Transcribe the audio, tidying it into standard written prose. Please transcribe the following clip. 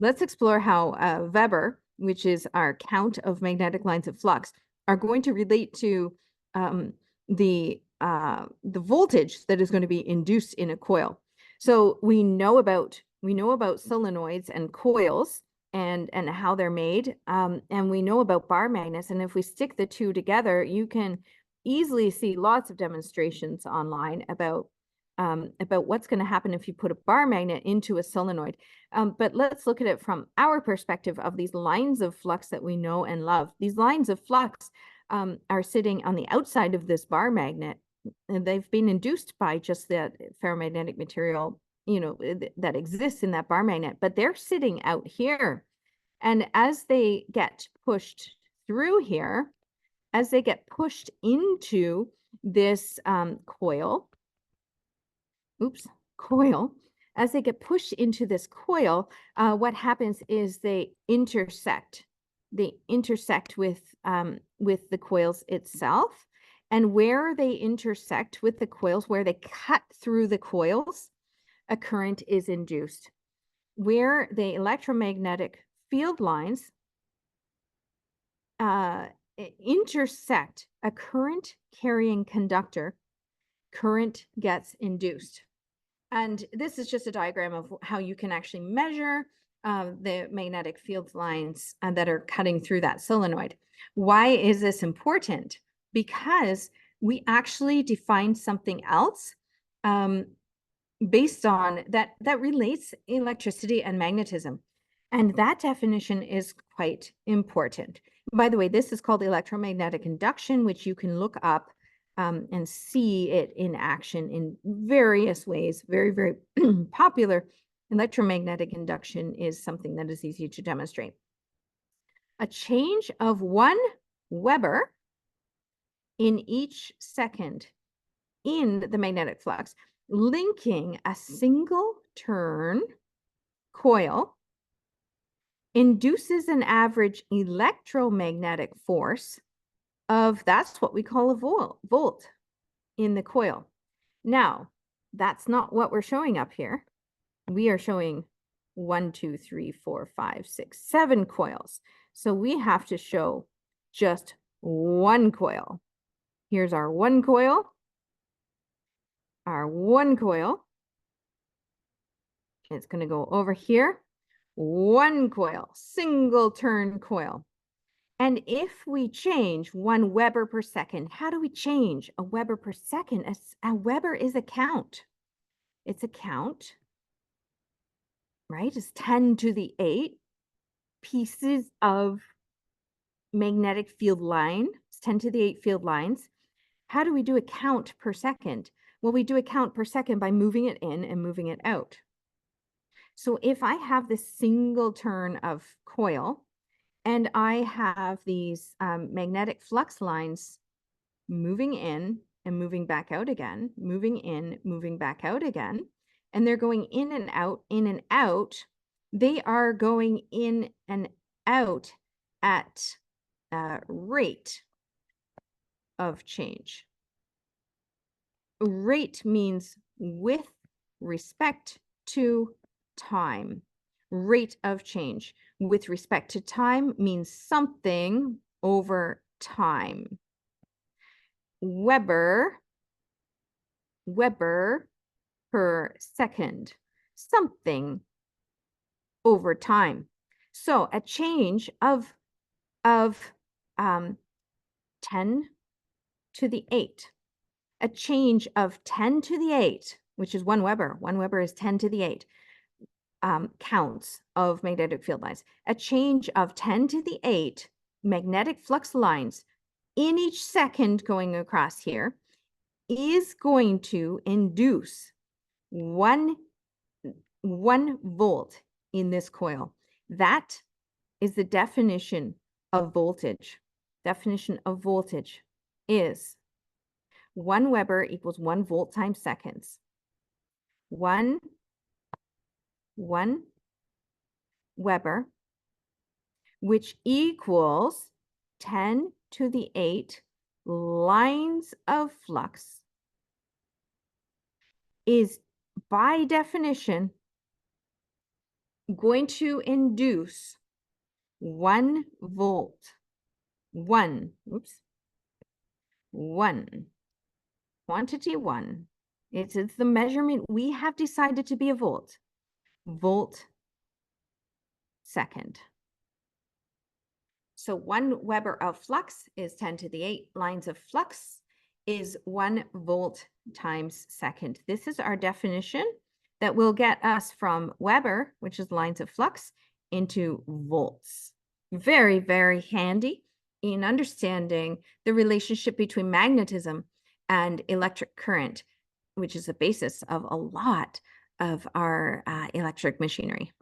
let's explore how Weber, which is our count of magnetic lines of flux, are going to relate to the voltage that is going to be induced in a coil. So we know about solenoids and coils and how they're made, and we know about bar magnets. And if we stick the two together, you can easily see lots of demonstrations online about what's going to happen if you put a bar magnet into a solenoid. But let's look at it from our perspective of these lines of flux that we know and love. These lines of flux are sitting on the outside of this bar magnet, and they've been induced by just that ferromagnetic material, that exists in that bar magnet, but they're sitting out here. And as they get pushed through here, as they get pushed into this coil, as they get pushed into this coil, what happens is they intersect. They intersect with the coils itself. And where they intersect with the coils, where they cut through the coils, a current is induced. Where the electromagnetic field lines intersect a current carrying conductor, current gets induced. And this is just a diagram of how you can actually measure the magnetic field lines that are cutting through that solenoid. Why is this important? Because we actually define something else based on that relates electricity and magnetism. And that definition is quite important. By the way, this is called electromagnetic induction, which you can look up and see it in action in various ways. Very, very popular. Electromagnetic induction is something that is easy to demonstrate. A change of 1 Weber in each second in the magnetic flux, linking a single turn coil, induces an average electromagnetic force of, that's what we call a volt in the coil. Now, that's not what we're showing up here. We are showing 1, 2, 3, 4, 5, 6, 7 coils. So we have to show just 1 coil. Here's our 1 coil. Our 1 coil. It's going to go over here. 1 coil, single turn coil. And if we change 1 Weber per second, how do we change a Weber per second? A Weber is a count. It's a count, right? It's 10 to the 8 pieces of magnetic field line. It's 10 to the 8 field lines. How do we do a count per second? Well, we do a count per second by moving it in and moving it out. So if I have this single turn of coil, and I have these magnetic flux lines moving in and moving back out again, moving in, moving back out again, and they're going in and out, in and out. They are going in and out at rate of change. Rate means with respect to time. Rate of change with respect to time means something over time. Weber per second, something over time. So a change of 10 to the 8, a change of 10 to the 8, which is 1 Weber. 1 Weber is 10 to the 8. Counts of magnetic field lines. A change of 10 to the 8 magnetic flux lines in each second going across here is going to induce 1 volt in this coil. That is the definition of voltage. Definition of voltage is 1 Weber equals 1 volt times seconds. 1 Weber, which equals 10 to the 8 lines of flux, is by definition going to induce 1 volt, one, quantity 1. It's the measurement we have decided to be a volt second. So 1 Weber of flux is 10 to the 8 lines of flux is 1 volt times second. This is our definition that will get us from Weber, which is lines of flux, into volts. Very, very handy in understanding the relationship between magnetism and electric current, which is the basis of a lot of our electric machinery.